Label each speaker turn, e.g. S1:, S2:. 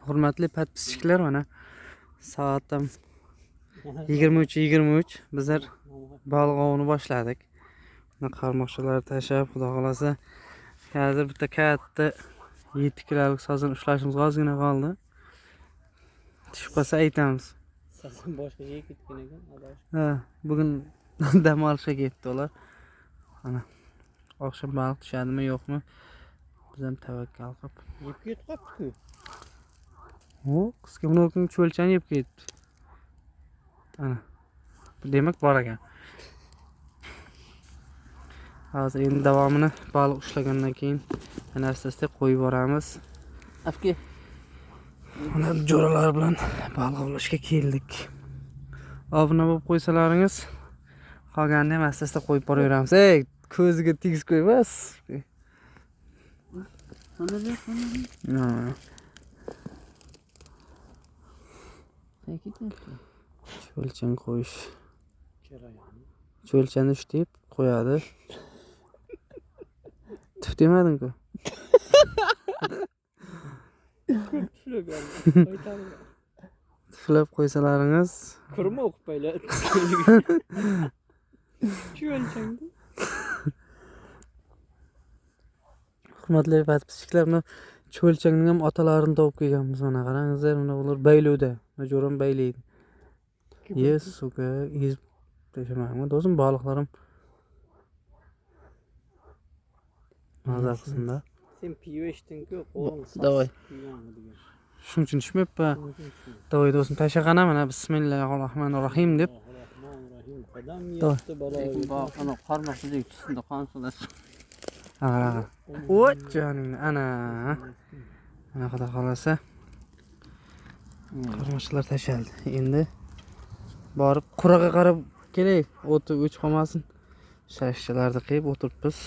S1: Hurmatli podpischilar, mana soat ham 23:23 bizlar baliq ovini boshladik. Mana qarmoqchalar tashab, xudo xolasa hozir bitta katta 7 kilolik sazon ushlashimiz ozgina qoldi. Tushib qolsa aytamiz.
S2: Sazon boshqaga ketgan ekan, adosh.
S1: Ha, bugun dam olishga ketdi ular. Mana oqshom baliq tushadimi yo'qmi? Biz ham tavakkal qilib.
S2: Yeb ketibdi-ku.
S1: O, qizga buni cho'lchani yeb ketdi. Ana. Demak bor ekan. Hozir endi davomini baliq ushlagandan keyin yana asta-asta qo'yib boramiz.
S2: Afki.
S1: Mana jo'ralar bilan baliq ovlashga keldik. Obuna bo'lib qo'ysalaringiz, qolganini ham asta-asta qo'yib boraveramiz. Ey, ko'ziga tegiz qo'ymas. Cho'lchan qo'yish. Cho'lchani deb qo'yadi. Tuf demading-ku. Tuflab qo'ysalaringiz.
S2: Kurma o'qib baylar. Cho'lchangda.
S1: Hurmatli podpischilar, mana cho'lchangning ham otalarini topib kelganmiz. Mana qarangizlar, mana ular bayluvda. Jo'ram baylaydi. Yes, suka, iz tashamang. Do'stim baliqlarim mazza qilsin-da.
S2: Sen piyo ichding-ku, qo'ling.
S1: Davay. Shuning uchun tushmayapman. Davay do'stim tashaqana mana bismillahirrohmanirrohim deb.
S2: Qadam yetdi baloga.
S3: Ana qarmoqchilik tushsinda qonsulas.
S1: Ag'ara. O't joningni ana. Mana xudo xolasa. Qarmoqchilar tashaldi. Endi borib quraga qarab kelay. O'ti o'ch qolmasin. Shashchalarni qiyib o'tiribmiz.